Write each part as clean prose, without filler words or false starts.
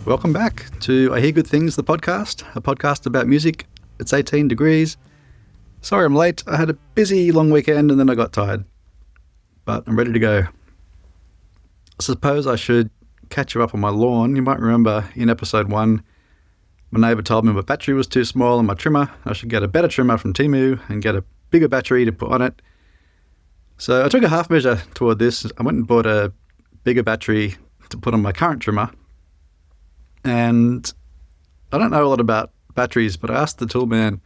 Welcome back to I Hear Good Things, the podcast, a podcast about music. It's 18 degrees. Sorry I'm late. I had a busy long weekend and then I got tired. But I'm ready to go. I suppose I should catch you up on my lawn. You might remember in episode 1, my neighbour told me my battery was too small on my trimmer. I should get a better trimmer from Temu and get a bigger battery to put on it. So I took a half measure toward this. I went and bought a bigger battery to put on my current trimmer. And I don't know a lot about batteries, but I asked the toolman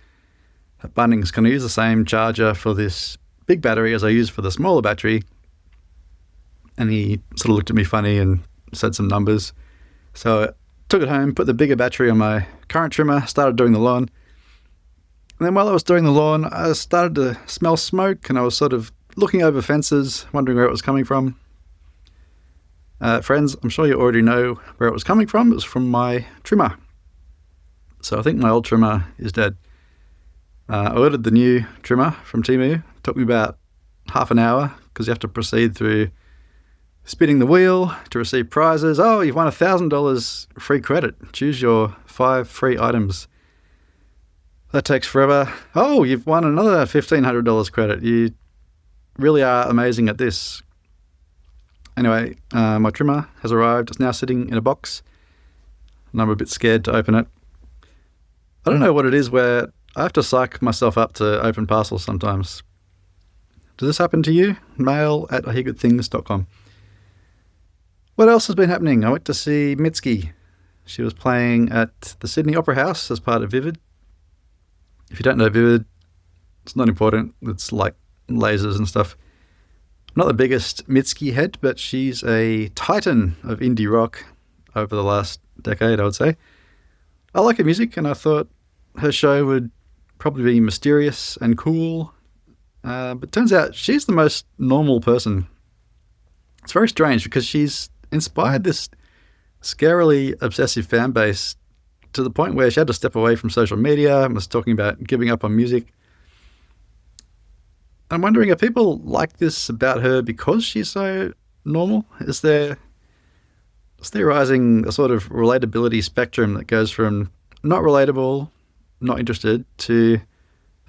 at Bunnings, can I use the same charger for this big battery as I use for the smaller battery? And he sort of looked at me funny and said some numbers. So I took it home, put the bigger battery on my current trimmer, started doing the lawn. And then while I was doing the lawn, I started to smell smoke and I was sort of looking over fences, wondering where it was coming from. Friends, I'm sure you already know where it was coming from. It was from my trimmer. So I think my old trimmer is dead. I ordered the new trimmer from Temu. It took me about half an hour because you have to proceed through spinning the wheel to receive prizes. Oh, you've won $1,000 free credit. Choose your 5 free items. That takes forever. Oh, you've won another $1,500 credit. You really are amazing at this. Anyway, my trimmer has arrived. It's now sitting in a box, and I'm a bit scared to open it. I don't know what it is where I have to psych myself up to open parcels sometimes. Does this happen to you? mail@iheargoodthings.com. What else has been happening? I went to see Mitski. She was playing at the Sydney Opera House as part of Vivid. If you don't know Vivid, it's not important. It's like lasers and stuff. I'm not the biggest Mitski head, but she's a titan of indie rock over the last decade, I would say. I like her music, and I thought her show would probably be mysterious and cool. But turns out she's the most normal person. It's very strange because she's inspired this scarily obsessive fan base to the point where she had to step away from social media and was talking about giving up on music. I'm wondering, are people like this about her because she's so normal? Is there rising a sort of relatability spectrum that goes from not relatable, not interested, to,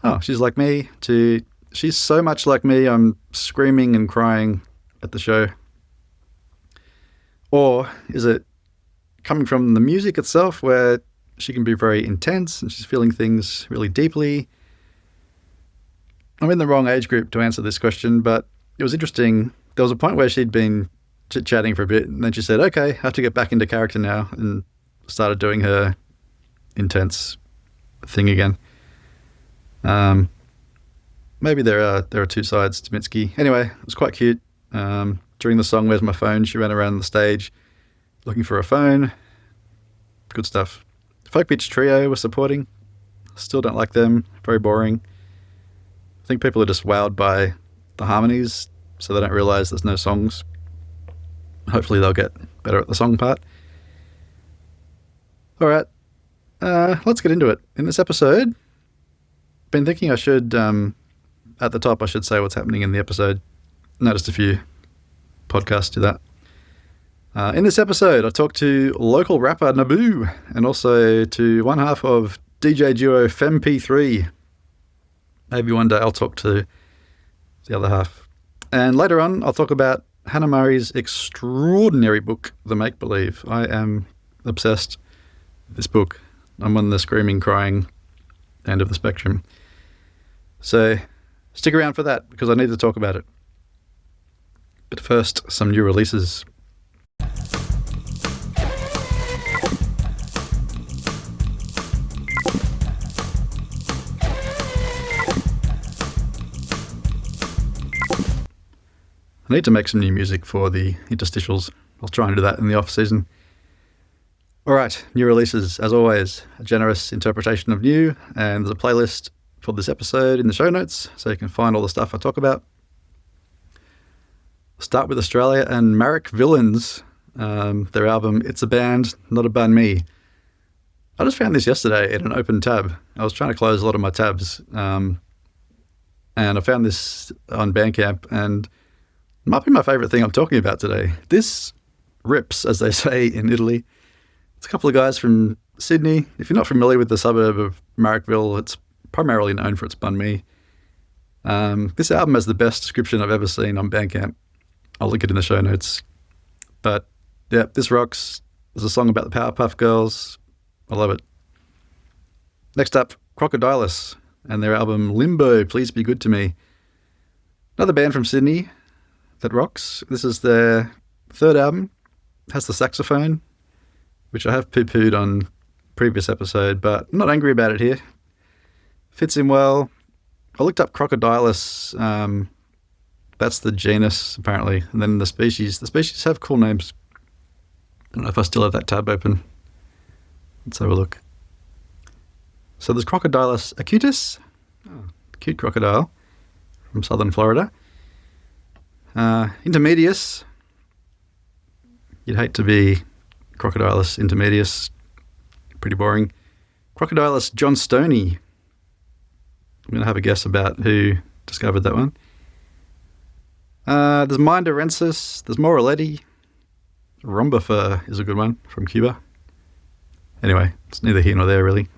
oh, she's like me, to she's so much like me, I'm screaming and crying at the show? Or is it coming from the music itself where she can be very intense and she's feeling things really deeply? I'm in the wrong age group to answer this question, but it was interesting. There was a point where she'd been chit-chatting for a bit, and then she said, okay, I have to get back into character now, and started doing her intense thing again. Maybe there are two sides to Mitski. Anyway, it was quite cute. During the song Where's My Phone, she ran around the stage looking for a phone. Good stuff. Folk Beach Trio was supporting. Still don't like them. Very boring. I think people are just wowed by the harmonies, so they don't realise there's no songs. Hopefully they'll get better at the song part. All right, let's get into it. In this episode, been thinking I should, at the top, I should say what's happening in the episode. Noticed a few podcasts do that. In this episode, I talked to local rapper Nabu and also to one half of DJ duo FemP3. Maybe one day I'll talk to the other half. And later on, I'll talk about Hannah Murray's extraordinary book, The Make-Believe. I am obsessed with this book. I'm on the screaming, crying end of the spectrum. So stick around for that because I need to talk about it. But first, some new releases. I need to make some new music for the interstitials. I'll try and do that in the off-season. All right, new releases. As always, a generous interpretation of new, and there's a playlist for this episode in the show notes, so you can find all the stuff I talk about. Start with Australia and Marek Villains, their album It's a Band, Not a Bun Me. I just found this yesterday in an open tab. I was trying to close a lot of my tabs, and I found this on Bandcamp, and it might be my favourite thing I'm talking about today. This rips, as they say in Italy. It's a couple of guys from Sydney. If you're not familiar with the suburb of Marrickville, it's primarily known for its banh mi. This album has the best description I've ever seen on Bandcamp. I'll link it in the show notes. But yeah, this rocks. There's a song about the Powerpuff Girls. I love it. Next up, Crocodilus and their album Limbo, Please Be Good to Me. Another band from Sydney that rocks. This is their third album. It has the saxophone, which I have poo-pooed on previous episode, but I'm not angry about it here. Fits in well. I looked up Crocodilus. That's the genus, apparently. And then the species. The species have cool names. I don't know if I still have that tab open. Let's have a look. So there's Crocodilus acutus. Oh, cute crocodile from southern Florida. Intermedius. You'd hate to be Crocodilus intermedius. Pretty boring. Crocodilus johnstonii. I'm going to have a guess about who discovered that one. There's Mindorensis. There's Moraletti. Rhombifer is a good one from Cuba. Anyway, it's neither here nor there, really.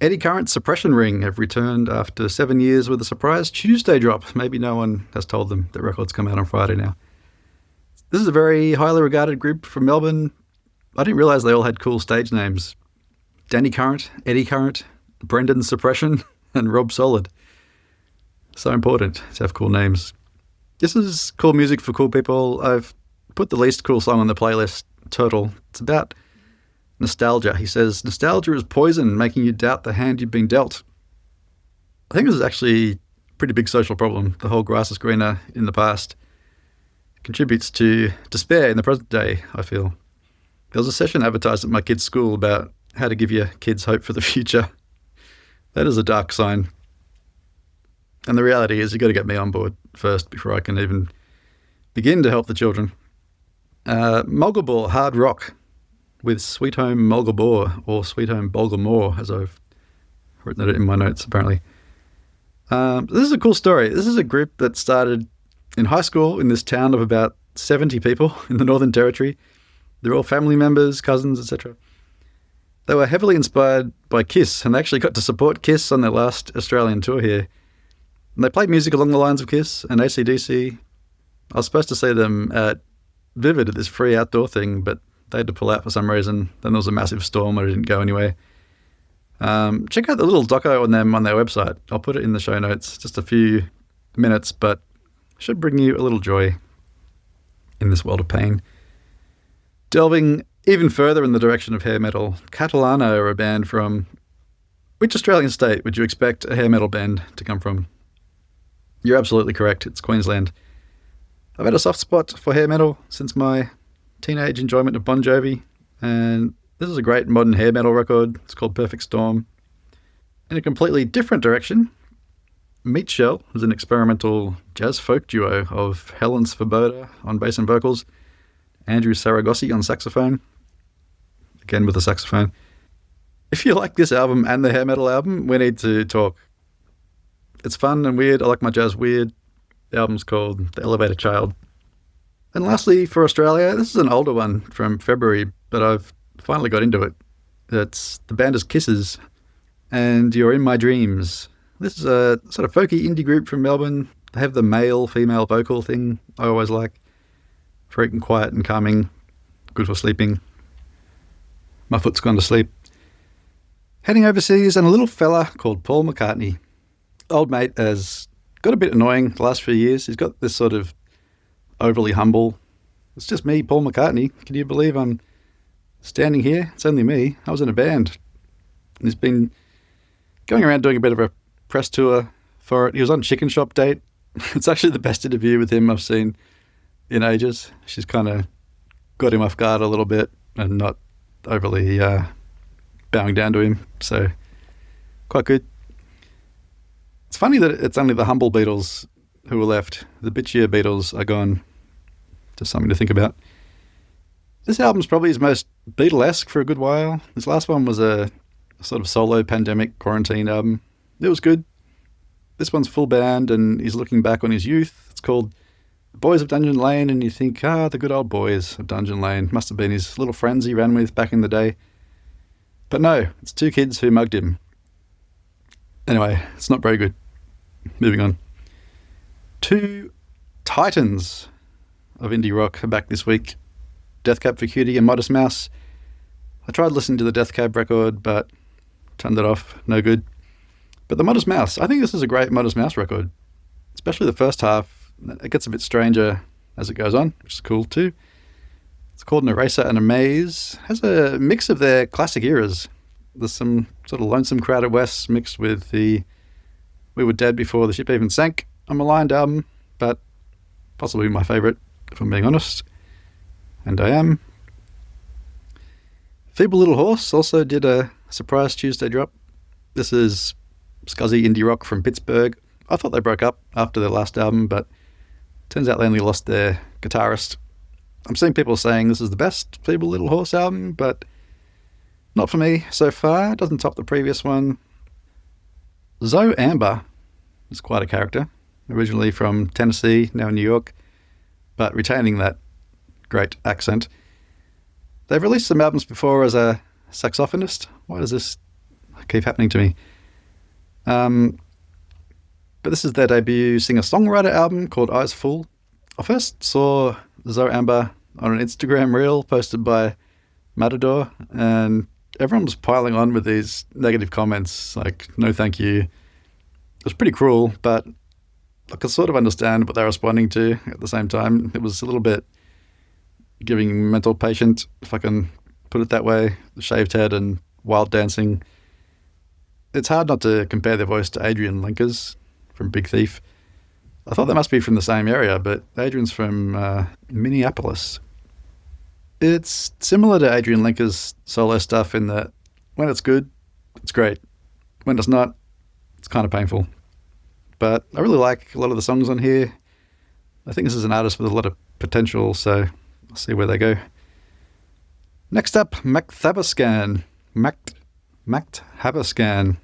Eddy Current Suppression Ring have returned after 7 years with a surprise Tuesday drop. Maybe no one has told them that records come out on Friday now. This is a very highly regarded group from Melbourne. I didn't realise they all had cool stage names. Danny Current, Eddy Current, Brendan Suppression, and Rob Solid. So important to have cool names. This is cool music for cool people. I've put the least cool song on the playlist, Turtle. It's about nostalgia. He says, nostalgia is poison, making you doubt the hand you've been dealt. I think this is actually a pretty big social problem. The whole grass is greener in the past contributes to despair in the present day, I feel. There was a session advertised at my kids' school about how to give your kids hope for the future. That is a dark sign. And the reality is you've got to get me on board first before I can even begin to help the children. Mulgabore Hard Rock with Sweet Home Mulgabore, or Sweet Home Bolgamore, as I've written it in my notes, apparently. This is a cool story. This is a group that started in high school in this town of about 70 people in the Northern Territory. They're all family members, cousins, etc. They were heavily inspired by Kiss, and they actually got to support Kiss on their last Australian tour here. And they played music along the lines of Kiss and AC/DC. I was supposed to see them at Vivid at this free outdoor thing, but they had to pull out for some reason. Then there was a massive storm and it didn't go anywhere. Check out the little doco on them on their website. I'll put it in the show notes. Just a few minutes, but should bring you a little joy in this world of pain. Delving even further in the direction of hair metal, Catalano are a band from... Which Australian state would you expect a hair metal band to come from? You're absolutely correct. It's Queensland. I've had a soft spot for hair metal since my teenage enjoyment of Bon Jovi, and this is a great modern hair metal record. It's called Perfect Storm. In a completely different direction, Meat Shell is an experimental jazz folk duo of Helen Svoboda on bass and vocals, Andrew Saragosi on saxophone, again with the saxophone. If you like this album and the hair metal album, we need to talk. It's fun and weird. I like my jazz weird. The album's called The Elevator Child. And lastly, for Australia, this is an older one from February, but I've finally got into it. The band is Kisses, and You're in My Dreams. This is a sort of folky indie group from Melbourne. They have the male-female vocal thing I always like. Very quiet and calming, good for sleeping. My foot's gone to sleep. Heading overseas, and a little fella called Paul McCartney. Old mate has got a bit annoying the last few years. He's got this sort of overly humble. It's just me, Paul McCartney. Can you believe I'm standing here? It's only me. I was in a band. And he's been going around doing a bit of a press tour for it. He was on Chicken Shop Date. It's actually the best interview with him I've seen in ages. She's kind of got him off guard a little bit and not overly bowing down to him. So quite good. It's funny that it's only the humble Beatles who are left. The bitchier Beatles are gone. Just something to think about. This album's probably his most Beatlesque for a good while. His last one was a sort of solo pandemic quarantine album. It was good. This one's full band and he's looking back on his youth. It's called Boys of Dungeon Lane, and you think, the good old boys of Dungeon Lane. Must have been his little friends he ran with back in the day. But no, it's two kids who mugged him. Anyway, it's not very good. Moving on. Two titans of indie rock are back this week. Death Cab for Cutie and Modest Mouse. I tried listening to the Death Cab record, but turned it off. No good. But the Modest Mouse, I think this is a great Modest Mouse record. Especially the first half. It gets a bit stranger as it goes on, which is cool too. It's called An Eraser and a Maze. It has a mix of their classic eras. There's some sort of Lonesome Crowded West mixed with the We Were Dead Before the Ship Even Sank, a maligned album, but possibly my favourite, if I'm being honest. And I am. Feeble Little Horse also did a surprise Tuesday drop. This is scuzzy indie rock from Pittsburgh. I thought they broke up after their last album, but turns out they only lost their guitarist. I'm seeing people saying this is the best Feeble Little Horse album, but not for me so far. It doesn't top the previous one. Zoe Amber is quite a character. Originally from Tennessee, now in New York, but retaining that great accent. They've released some albums before as a saxophonist. Why does this keep happening to me? But this is their debut singer-songwriter album called Eyes Full. I first saw Zoe Amber on an Instagram reel posted by Matador, and everyone was piling on with these negative comments like, no thank you. It was pretty cruel, but I could sort of understand what they were responding to at the same time. It was a little bit giving mental patient, if I can put it that way, the shaved head and wild dancing. It's hard not to compare their voice to Adrian Lenker's from Big Thief. I thought they must be from the same area, but Adrian's from Minneapolis. It's similar to Adrian Lenker's solo stuff in that when it's good, it's great. When it's not, it's kind of painful. But I really like a lot of the songs on here. I think this is an artist with a lot of potential, so I'll see where they go. Next up, Makthabascan. Makthabascan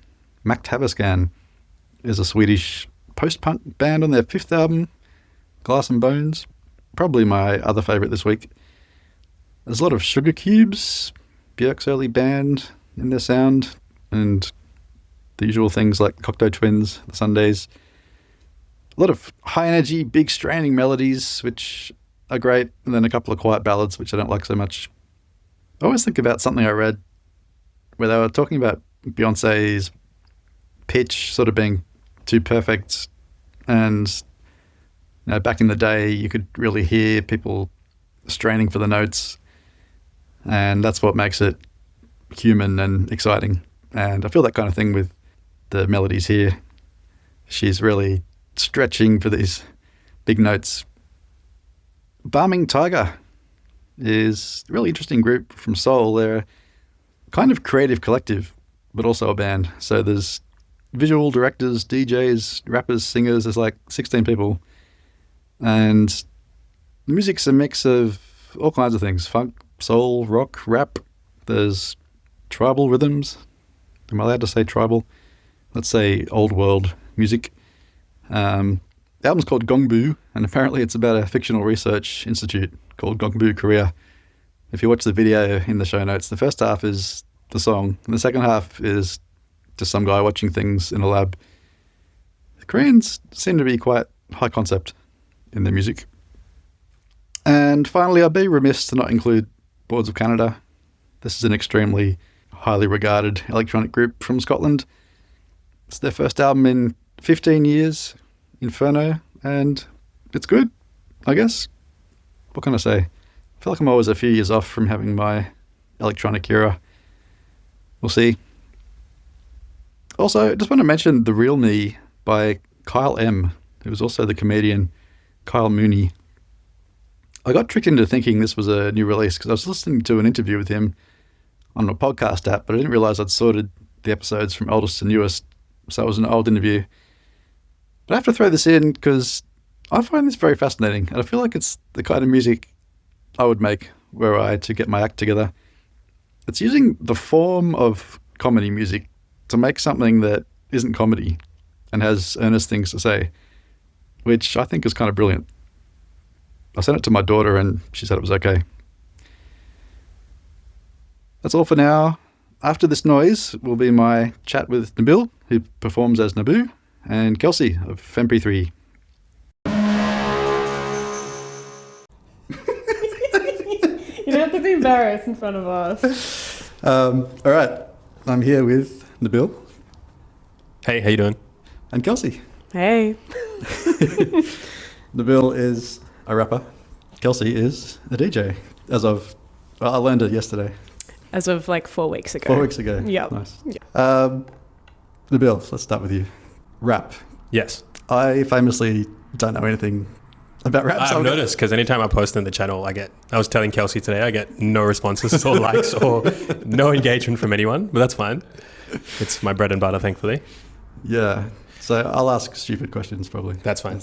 is a Swedish post-punk band on their fifth album, Glass and Bones. Probably my other favourite this week. There's a lot of Sugar Cubes, Björk's early band, in their sound, and the usual things like Cocteau Twins, the Sundays. A lot of high-energy, big, straining melodies, which are great, and then a couple of quiet ballads, which I don't like so much. I always think about something I read where they were talking about Beyonce's pitch sort of being too perfect, and back in the day you could really hear people straining for the notes, and that's what makes it human and exciting. And I feel that kind of thing with the melodies here. She's really stretching for these big notes. Barming Tiger is a really interesting group from Seoul. They're a kind of creative collective, but also a band. So there's visual directors, DJs, rappers, singers. There's like 16 people. And the music's a mix of all kinds of things. Funk, soul, rock, rap. There's tribal rhythms. Am I allowed to say tribal? Let's say old world music. The album's called Gongbu, and apparently it's about a fictional research institute called Gongbu Korea. If you watch the video in the show notes, the first half is the song, and the second half is just some guy watching things in a lab. The Koreans seem to be quite high concept in their music. And finally, I'd be remiss to not include Boards of Canada. This is an extremely highly regarded electronic group from Scotland. It's their first album in 15 years, Inferno, and it's good, I guess. What can I say? I feel like I'm always a few years off from having my electronic era. We'll see. Also, I just want to mention The Real Me by Kyle M., who was also the comedian Kyle Mooney. I got tricked into thinking this was a new release because I was listening to an interview with him on a podcast app, but I didn't realize I'd sorted the episodes from oldest to newest, so it was an old interview. But I have to throw this in because I find this very fascinating, and I feel like it's the kind of music I would make were I to get my act together. It's using the form of comedy music to make something that isn't comedy and has earnest things to say, which I think is kind of brilliant. I sent it to my daughter and she said it was okay. That's all for now. After this noise will be my chat with Nabil, who performs as Nabu, and Kelsey of MP3. You don't have to be embarrassed in front of us. All right, I'm here with Nabil. Hey, how you doing? And Kelsey. Hey. Nabil is a rapper. Kelsey is a DJ. I learned it yesterday. As of like 4 weeks ago. 4 weeks ago. Yep. Nice. Yeah. Nabil, let's start with you. Rap. Yes. I famously don't know anything about rap. I've noticed because anytime I post in the channel, I was telling Kelsey today, I get no responses or likes or no engagement from anyone, but that's fine. It's my bread and butter, thankfully. Yeah. So I'll ask stupid questions probably. That's fine.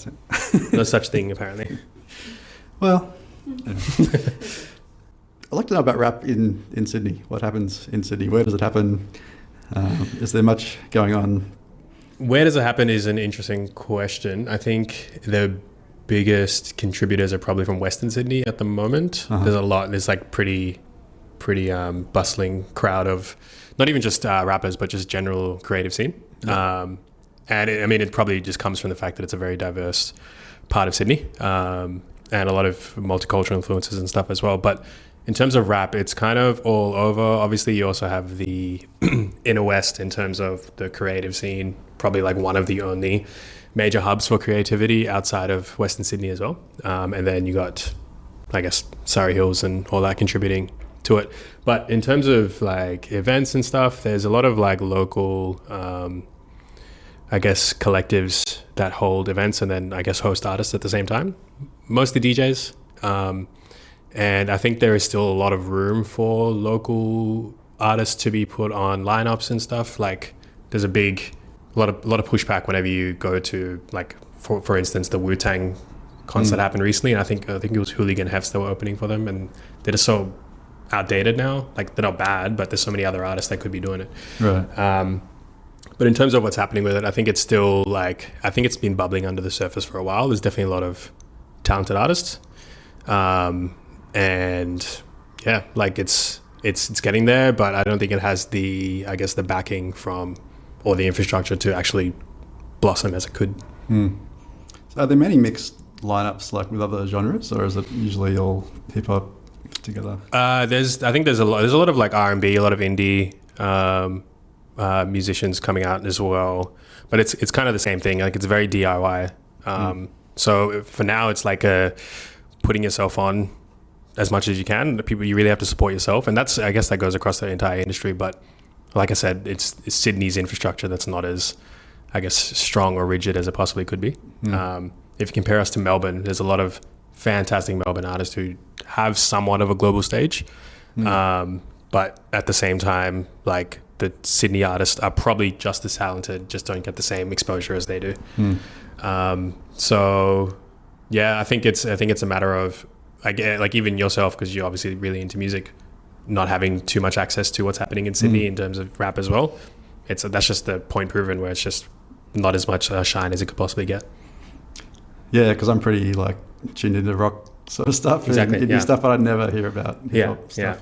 No such thing, apparently. Well, yeah. I'd like to know about rap in Sydney. What happens in Sydney? Where does it happen? Is there much going on? Where does it happen is an interesting question. I think the biggest contributors are probably from Western Sydney at the moment. Uh-huh. There's like pretty bustling crowd of not even just rappers, but just general creative scene. Yeah. And it probably just comes from the fact that it's a very diverse part of Sydney, and a lot of multicultural influences and stuff as well. But in terms of rap, it's kind of all over. Obviously, you also have the inner west in terms of the creative scene, probably like one of the only major hubs for creativity outside of Western Sydney as well. And then you got, I guess, Surrey Hills and all that contributing to it. But in terms of like events and stuff, there's a lot of like local, I guess, collectives that hold events and then I guess host artists at the same time, mostly DJs. And I think there is still a lot of room for local artists to be put on lineups and stuff. Like there's a lot of pushback whenever you go to like, for instance, the Wu-Tang concert happened recently. And I think it was Hooligan Hefts that were opening for them. And they're just so outdated now. Like they're not bad, but there's so many other artists that could be doing it. Right. But in terms of what's happening with it, I think it's still I think it's been bubbling under the surface for a while. There's definitely a lot of talented artists. And yeah, like it's getting there, but I don't think it has the backing from or the infrastructure to actually blossom as it could. So are there many mixed lineups like with other genres, or is it usually all hip hop together? There's a lot of like R&B, a lot of indie musicians coming out as well, but it's kind of the same thing. Like it's very DIY. So for now, it's like putting yourself on as much as you can. The people, you really have to support yourself, and I guess that goes across the entire industry. But like I said, it's Sydney's infrastructure that's not as, I guess, strong or rigid as it possibly could be. If you compare us to Melbourne, there's a lot of fantastic Melbourne artists who have somewhat of a global stage, but at the same time, like the Sydney artists are probably just as talented, just don't get the same exposure as they do. So yeah, I think it's a matter of, like even yourself, because you're obviously really into music, not having too much access to what's happening in Sydney in terms of rap as well. That's just the point proven, where it's just not as much shine as it could possibly get. Yeah, because I'm pretty like tuned into rock sort of stuff, exactly, and indie stuff, but I'd never hear about hip-hop yeah, stuff.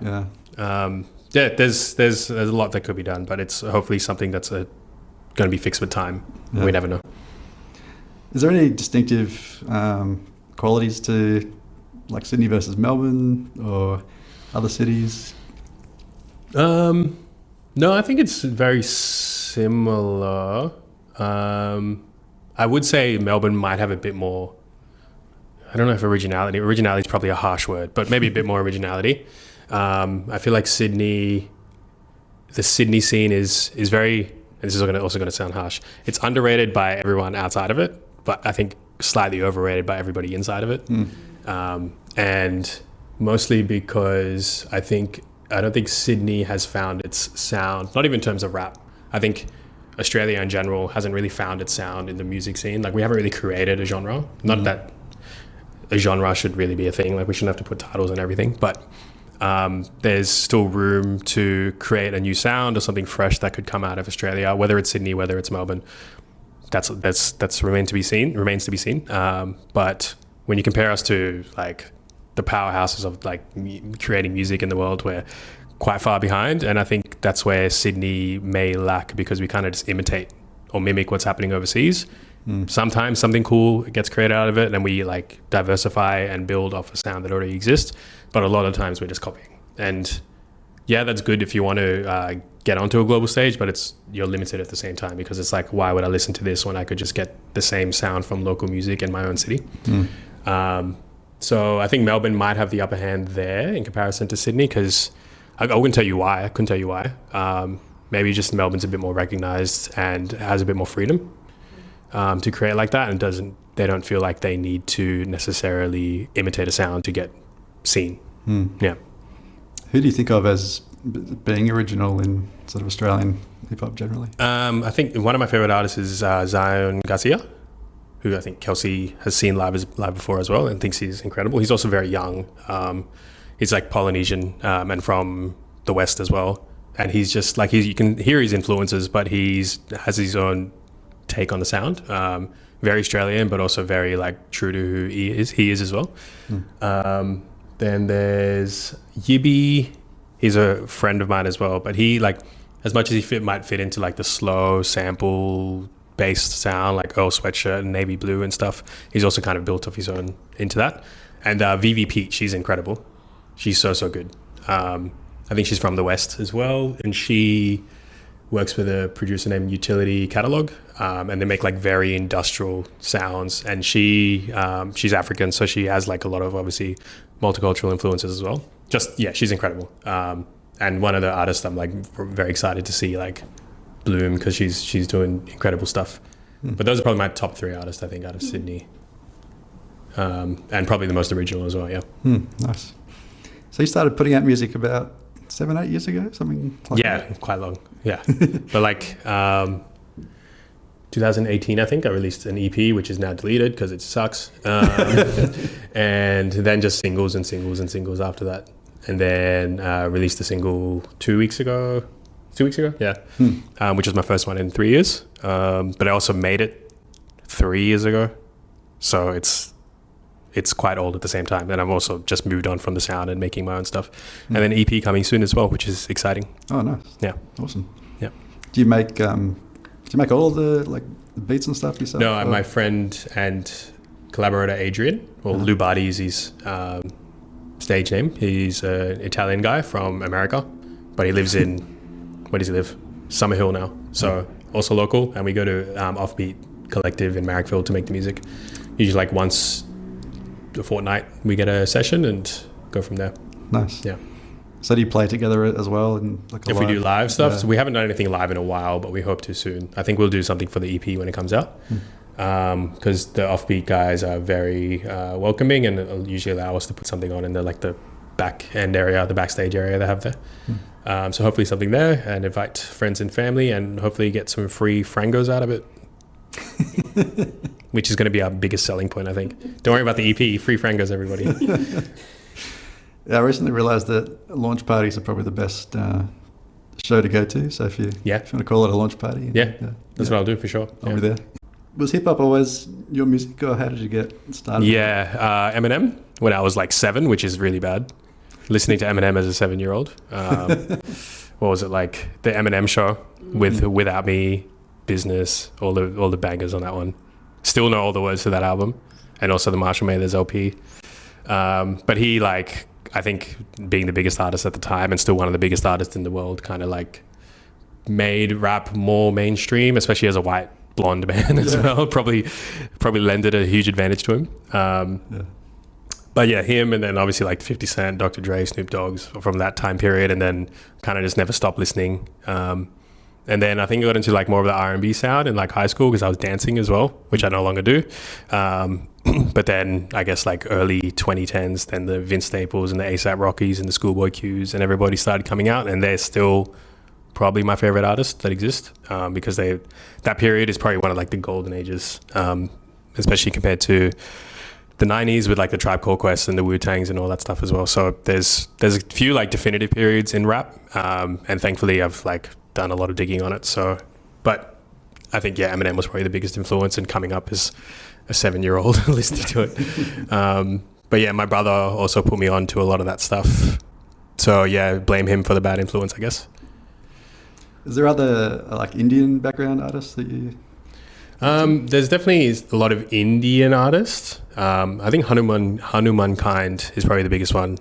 There's a lot that could be done, but it's hopefully something that's going to be fixed with time. Yeah. We never know. Is there any distinctive qualities to like Sydney versus Melbourne or other cities? No, I think it's very similar. I would say Melbourne might have a bit more, I don't know if originality is probably a harsh word, but maybe a bit more originality. I feel like the Sydney scene is very, and this is also going to sound harsh, it's underrated by everyone outside of it, but I think slightly overrated by everybody inside of it. And mostly because I don't think Sydney has found its sound, not even in terms of rap. I think Australia in general hasn't really found its sound in the music scene. Like we haven't really created a genre. Not that a genre should really be a thing. Like we shouldn't have to put titles on everything, but there's still room to create a new sound or something fresh that could come out of Australia, whether it's Sydney, whether it's Melbourne. That's remains to be seen. But when you compare us to like the powerhouses of like creating music in the world, we're quite far behind. And I think that's where Sydney may lack, because we kind of just imitate or mimic what's happening overseas. Sometimes something cool gets created out of it and we like diversify and build off a sound that already exists. But a lot of times we're just copying. And yeah, that's good if you want to get onto a global stage, but you're limited at the same time, because it's like, why would I listen to this when I could just get the same sound from local music in my own city? So I think Melbourne might have the upper hand there in comparison to Sydney, because I couldn't tell you why. Maybe just Melbourne's a bit more recognized and has a bit more freedom to create like that, and they don't feel like they need to necessarily imitate a sound to get seen. Yeah. Who do you think of as being original in sort of Australian hip hop generally? I think one of my favorite artists is Zion Garcia, who I think Kelsey has seen live before as well and thinks he's incredible. He's also very young. He's like Polynesian and from the West as well. And he's just like, you can hear his influences, but has his own take on the sound. Very Australian, but also very like true to who he is as well. Then there's Yibby. He's a friend of mine as well, but he like, as much as he might fit into like the slow sample based sound, like Earl Sweatshirt and Navy Blue and stuff, he's also kind of built off his own into that. And Vivi Peach, she's incredible. She's so good. I think she's from the West as well, and she works with a producer named Utility Catalog, and they make like very industrial sounds. And she's African, so she has like a lot of obviously multicultural influences as well. She's incredible. And one of the artists I'm like very excited to see like bloom, because she's doing incredible stuff. But those are probably my top 3 artists I think out of Sydney, and probably the most original as well. Yeah. Nice. So you started putting out music about 7-8 years ago, something like that? Yeah, quite long. Yeah. But like 2018, I think, I released an EP, which is now deleted because it sucks. And then just singles and singles and singles after that. And then released a single 2 weeks ago. 2 weeks ago? Yeah. Which was my first one in 3 years. But I also made it 3 years ago. So it's quite old at the same time. And I've also just moved on from the sound and making my own stuff. And then EP coming soon as well, which is exciting. Oh, nice. Yeah. Awesome. Yeah. Do you make all the like the beats and stuff yourself? No, my friend and collaborator Adrian, or Lou Bardi is his stage name. He's an Italian guy from America, but he lives in, where does he live? Summerhill now. So also local. And we go to Offbeat Collective in Marrickville to make the music. Usually like once a fortnight we get a session and go from there. Nice. Yeah. So do you play together as well? And like if we do live stuff, so we haven't done anything live in a while, but we hope to soon. I think we'll do something for the EP when it comes out, because the Offbeat guys are very welcoming and usually allow us to put something on in the back end area, the backstage area they have there. So hopefully something there, and invite friends and family, and hopefully get some free frangos out of it. Which is going to be our biggest selling point, I think. Don't worry about the EP, free frangos, everybody. Yeah, I recently realised that launch parties are probably the best show to go to. So if you want to call it a launch party. That's what I'll do for sure. I'll be there. Was hip hop always your music, or how did you get started? Yeah, Eminem when I was like 7, which is really bad. Listening to Eminem as a 7-year-old. What was it like? The Eminem show with Without Me, Business, all the bangers on that one. Still know all the words to that album, and also the Marshall Mathers LP. But he, like, I think being the biggest artist at the time and still one of the biggest artists in the world, kind of like made rap more mainstream, especially as a white blonde man as well. Probably lended a huge advantage to him. But yeah, him, and then obviously like 50 Cent, Dr. Dre, Snoop Dogg's from that time period, and then kind of just never stopped listening. And then I think I got into like more of the R&B sound in like high school because I was dancing as well, which I no longer do. But then I guess like early 2010s, then the Vince Staples and the A$AP Rockies and the Schoolboy Q's and everybody started coming out, and they're still probably my favorite artists that exist, because that period is probably one of like the golden ages, especially compared to the 90s with like the Tribe Called Quest and the Wu-Tangs and all that stuff as well. So there's a few like definitive periods in rap, and thankfully I've like done a lot of digging on it. So, but I think, yeah, Eminem was probably the biggest influence, and coming up as a 7-year-old listening to it. But yeah, my brother also put me on to a lot of that stuff. So yeah, blame him for the bad influence, I guess. Is there other like Indian background artists that you... There's definitely a lot of Indian artists. I think Hanuman Kind is probably the biggest one.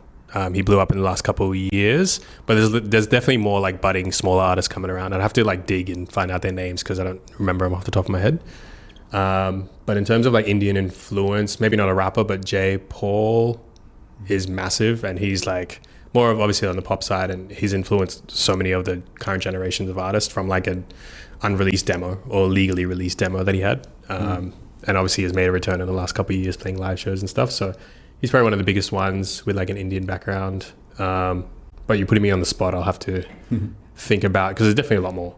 He blew up in the last couple of years, but there's definitely more like budding smaller artists coming around. I'd have to like dig and find out their names because I don't remember them off the top of my head. But in terms of like Indian influence, maybe not a rapper, but J. Paul is massive, and he's like more of obviously on the pop side, and he's influenced so many of the current generations of artists from like an unreleased demo or legally released demo that he had. And obviously has made a return in the last couple of years playing live shows and stuff. So he's probably one of the biggest ones with like an Indian background. But you're putting me on the spot. I'll have to think about, because there's definitely a lot more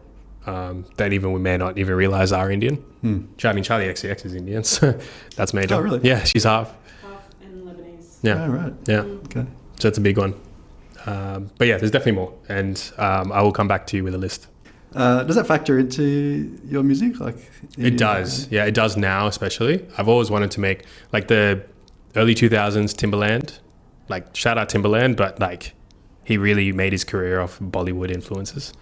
that even we may not even realize are Indian. I mean, Charlie XCX is Indian, so that's major. Oh, really? Yeah, she's half. Half and Lebanese. Yeah. Oh, right. Yeah. Okay. So it's a big one. But yeah, there's definitely more. And I will come back to you with a list. Does that factor into your music? Like It does. Yeah, it does now, especially. I've always wanted to make like the early 2000s Timbaland. Like shout out Timbaland, but like he really made his career off Bollywood influences.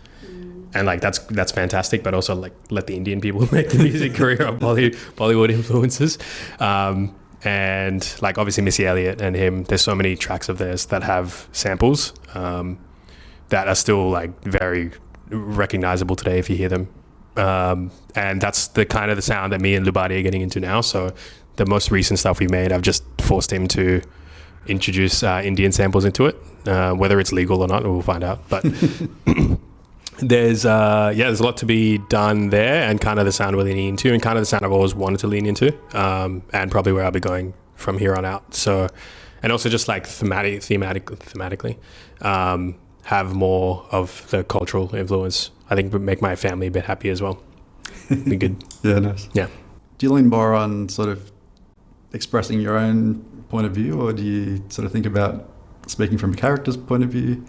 And like that's fantastic, but also like let the Indian people make the music career of Bollywood influences. And like obviously Missy Elliott and him, there's so many tracks of theirs that have samples that are still like very recognizable today if you hear them. And that's the kind of the sound that me and Lubadi are getting into now. So the most recent stuff we made, I've just forced him to introduce Indian samples into it. Whether it's legal or not, we'll find out. But there's a lot to be done there, and kind of the sound we're leaning into, and kind of the sound I've always wanted to lean into, and probably where I'll be going from here on out. So, and also just like thematically, have more of the cultural influence. I think would make my family a bit happy as well. Be good. Yeah, nice. Yeah. Do you lean more on sort of expressing your own point of view, or do you sort of think about speaking from a character's point of view?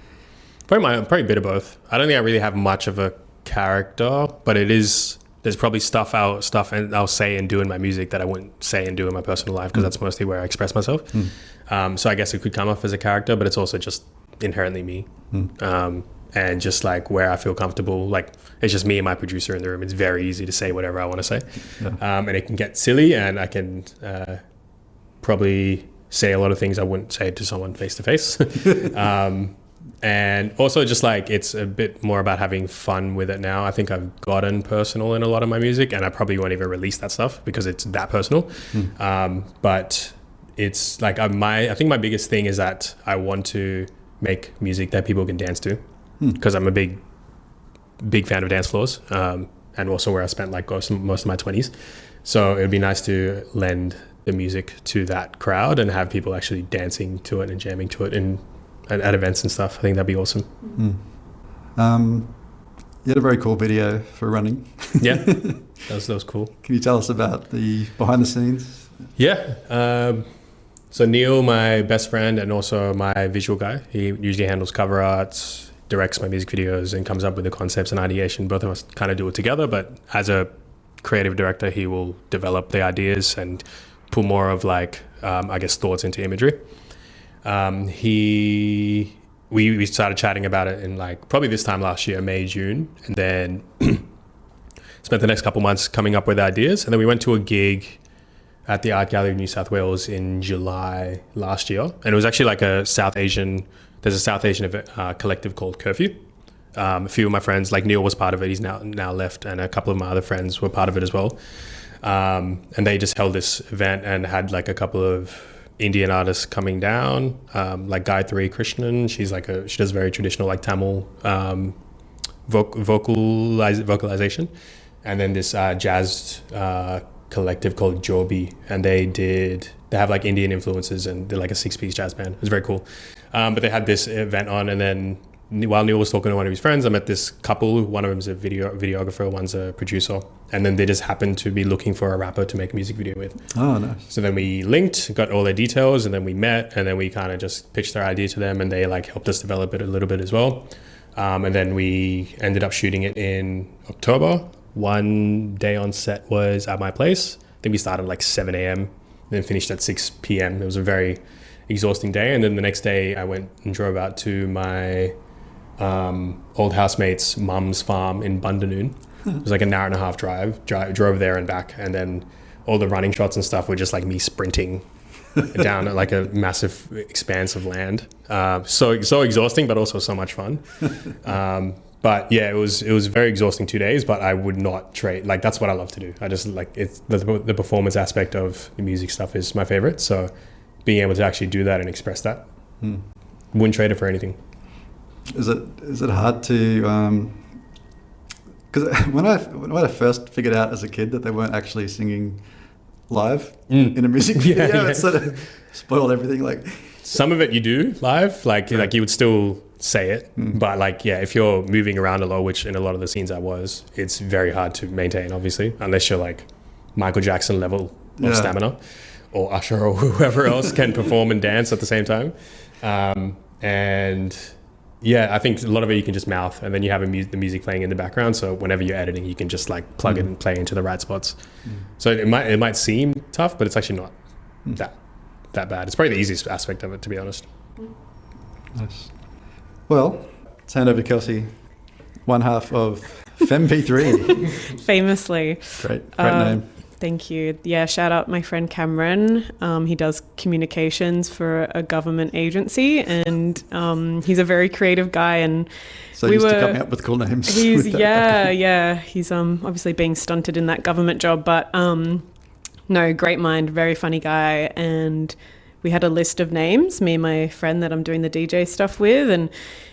Probably a bit of both. I don't think I really have much of a character, but there's probably stuff I'll say and do in my music that I wouldn't say and do in my personal life, because that's mostly where I express myself. So I guess it could come off as a character, but it's also just inherently me. And just like where I feel comfortable, like it's just me and my producer in the room. It's very easy to say whatever I want to say. Yeah. And it can get silly, and I can probably say a lot of things I wouldn't say to someone face to face. And also just like it's a bit more about having fun with it now. I think I've gotten personal in a lot of my music, and I probably won't even release that stuff because it's that personal. But it's like I think my biggest thing is that I want to make music that people can dance to, because I'm a big fan of dance floors, and also where I spent like most of my 20s. So it would be nice to lend the music to that crowd and have people actually dancing to it and jamming to it at events and stuff. I think that'd be awesome. You had a very cool video for running. Yeah, that was cool. Can you tell us about the behind the scenes? Yeah. So Neil, my best friend and also my visual guy, he usually handles cover arts, directs my music videos, and comes up with the concepts and ideation. Both of us kind of do it together, but as a creative director, he will develop the ideas and put more of like, I guess, thoughts into imagery. We started chatting about it in like probably this time last year, May, June, and then spent the next couple months coming up with ideas. And then we went to a gig at the Art Gallery of New South Wales in July last year. And it was actually like there's a South Asian collective called Curfew. A few of my friends, like Neil was part of it, he's now left, and a couple of my other friends were part of it as well. And they just held this event and had like a couple of Indian artists coming down, like Gayatri Krishnan. She does very traditional like Tamil vocalization, and then this jazz collective called Joby, and they have like Indian influences, and they're like a 6-piece jazz band. It was very cool. But they had this event on, and then while Neil was talking to one of his friends, I met this couple. One of them's a videographer, one's a producer, and then they just happened to be looking for a rapper to make a music video with. Oh, nice. So then we linked, got all their details, and then we met, and then we kind of just pitched our idea to them, and they like helped us develop it a little bit as well. And then we ended up shooting it in October one day on set was at my place. I think we started like 7 a.m. then finished at 6 p.m. It was a very exhausting day. And then the next day I went and drove out to my old housemate's mum's farm in Bundanoon. It was like an hour and a half drive. Drove there and back. And then all the running shots and stuff were just like me sprinting down like a massive expanse of land. So exhausting, but also so much fun. But yeah, it was very exhausting 2 days, but I would not trade. Like, that's what I love to do. I just like it's the performance aspect of the music stuff is my favorite. So being able to actually do that and express that, wouldn't trade it for anything. Is it hard to, because when I first figured out as a kid that they weren't actually singing live in a music video, it sort of spoiled everything. Like, some of it you do live, like you would still say it, but like, yeah, if you're moving around a lot, which in a lot of the scenes I was, it's very hard to maintain, obviously, unless you're like Michael Jackson level of stamina, or Usher or whoever else can perform and dance at the same time. And yeah, I think a lot of it you can just mouth, and then you have the music playing in the background, so whenever you're editing you can just like plug it and play into the right spots. So it might seem tough, but it's actually not that bad. It's probably the easiest aspect of it, to be honest. Nice. Well, it's Nabu Kelsey, one half of FemP3. Famously. Great name. Thank you. Yeah, shout out my friend Cameron. He does communications for a government agency, and he's a very creative guy. And so used to coming up with cool names. He's He's obviously being stunted in that government job, but no, great mind, very funny guy. And we had a list of names, me and my friend that I'm doing the DJ stuff with, and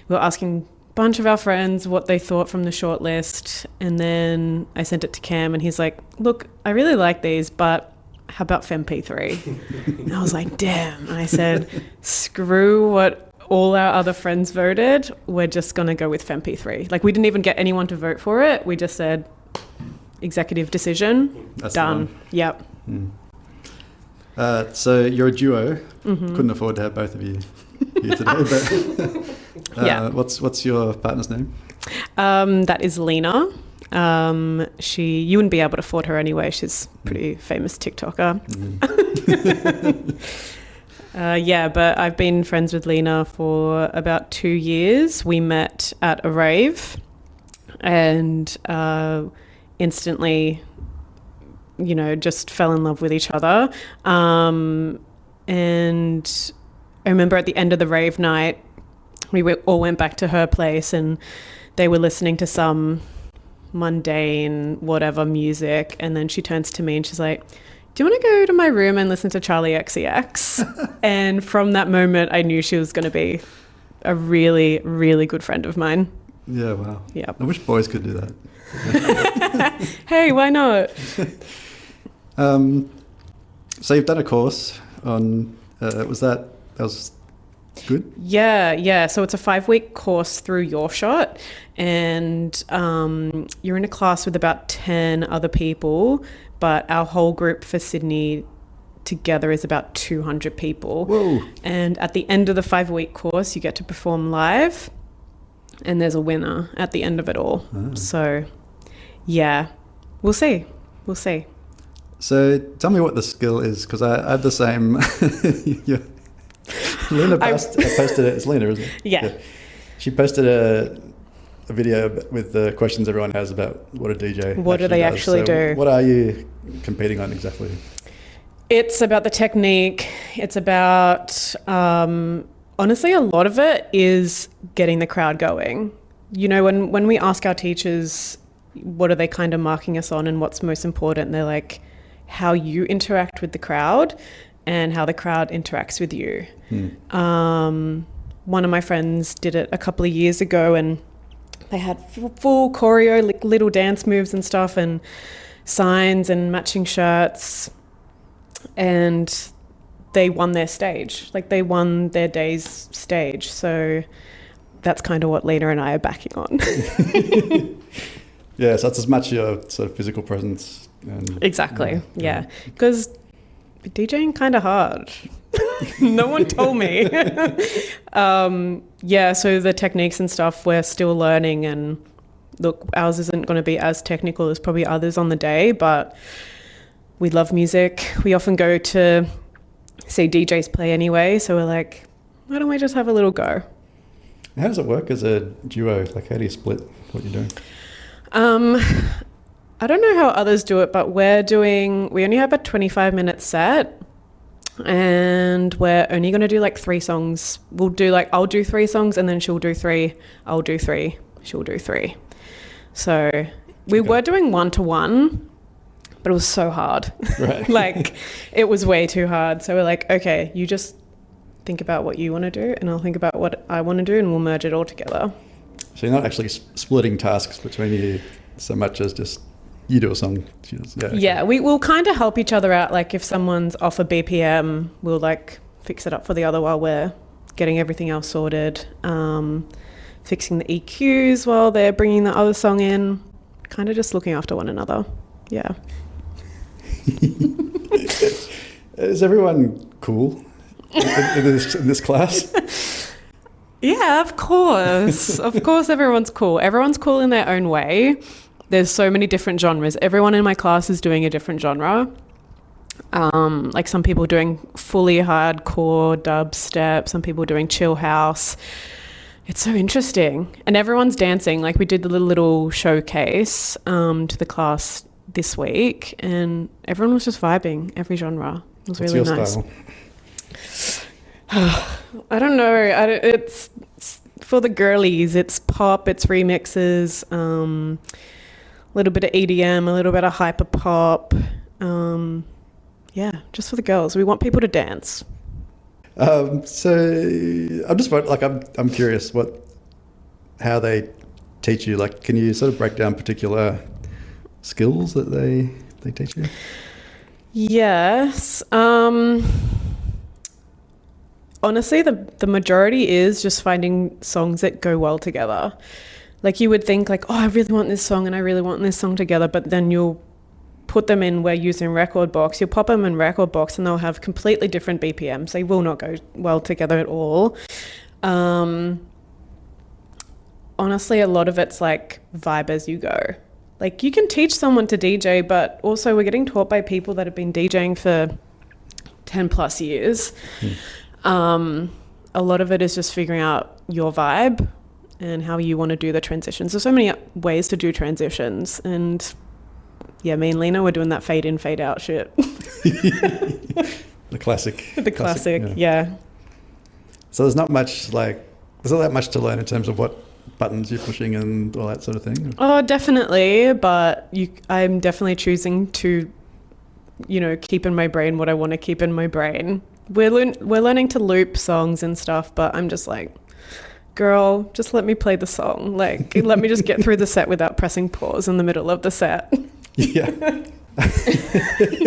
we were asking a bunch of our friends what they thought from the short list. And then I sent it to Cam, and he's like, look, I really like these, but how about FemP3? And I was like, damn. And I said, screw what all our other friends voted. We're just going to go with FemP3. Like, we didn't even get anyone to vote for it. We just said, executive decision, that's done. Yep. So you're a duo. Couldn't afford to have both of you here today, but what's your partner's name? That is Lena. You wouldn't be able to afford her anyway. She's a pretty famous TikToker. But I've been friends with Lena for about 2 years. We met at a rave and instantly, just fell in love with each other. And I remember at the end of the rave night, we all went back to her place, and they were listening to some mundane whatever music, and then she turns to me and she's like, do you want to go to my room and listen to Charlie XCX? And from that moment I knew she was going to be a really, really good friend of mine. Yeah, wow. Yeah. I wish boys could do that. Hey, why not? So you've done a course on, that was good? Yeah. So it's a 5-week course through Your Shot, and you're in a class with about 10 other people, but our whole group for Sydney together is about 200 people. Whoa. And at the end of the 5-week course, you get to perform live, and there's a winner at the end of it all. So yeah, we'll see. So tell me what the skill is, because I have the same. Lena posted it. It's Lena, isn't it? Yeah. She posted a video with the questions everyone has about what a DJ what do they does. actually do. What are you competing on exactly? It's about the technique. It's about, honestly, a lot of it is getting the crowd going. When we ask our teachers, what are they kind of marking us on and what's most important, they're like, how you interact with the crowd and how the crowd interacts with you. One of my friends did it a couple of years ago, and they had full choreo, like little dance moves and stuff, and signs and matching shirts, and they won their stage. Like, they won their day's stage. So that's kind of what Lena and I are backing on. Yeah, so it's as much your sort of physical presence. Exactly, yeah. Because DJing kind of hard. No one told me. So the techniques and stuff we're still learning, and look, ours isn't going to be as technical as probably others on the day, but we love music. We often go to see DJs play anyway, so we're like, why don't we just have a little go? How does it work as a duo? Like, how do you split what you're doing? I don't know how others do it, but we only have a 25-minute set, and we're only going to do like 3 songs. We'll do like, I'll do 3 songs, and then she'll do 3, I'll do 3, she'll do 3. So we were doing 1-to-1, but it was so hard. Right. Like, it was way too hard. So we're like, okay, you just think about what you want to do, and I'll think about what I want to do, and we'll merge it all together. So you're not actually splitting tasks between you so much as just you do a song. Yeah, we will kind of help each other out. Like if someone's off a BPM, we'll like fix it up for the other while we're getting everything else sorted. Fixing the EQs while they're bringing the other song in. Kind of just looking after one another. Yeah. Is everyone cool in this class? Yeah, of course. Of course everyone's cool. Everyone's cool in their own way. There's so many different genres. Everyone in my class is doing a different genre. Like some people doing fully hardcore dubstep, some people doing chill house. It's so interesting. And everyone's dancing. Like we did the little showcase to the class this week, and everyone was just vibing every genre. It was really nice. I don't know. It's for the girlies. It's pop, it's remixes, a little bit of EDM, a little bit of hyper pop. Yeah, just for the girls. We want people to dance. So I'm just like I'm curious how they teach you. Like, can you sort of break down particular skills that they teach you? Yes. Honestly, the majority is just finding songs that go well together. Like you would think like, oh, I really want this song and I really want this song together, but then you'll put them in, we're using Record Box, you'll pop them in Record Box and they'll have completely different BPMs. They will not go well together at all. Honestly, a lot of it's like vibe as you go. Like you can teach someone to DJ, but also we're getting taught by people that have been DJing for 10 plus years. A lot of it is just figuring out your vibe and how you want to do the transitions. There's so many ways to do transitions, and yeah, me and Lena were doing that fade in, fade out shit. The classic. The classic, yeah. So there's not that much to learn in terms of what buttons you're pushing and all that sort of thing? Oh, definitely, but I'm definitely choosing to, keep in my brain what I want to keep in my brain. We're learning to loop songs and stuff, but I'm just like, girl, just let me play the song. Like, let me just get through the set without pressing pause in the middle of the set. Yeah.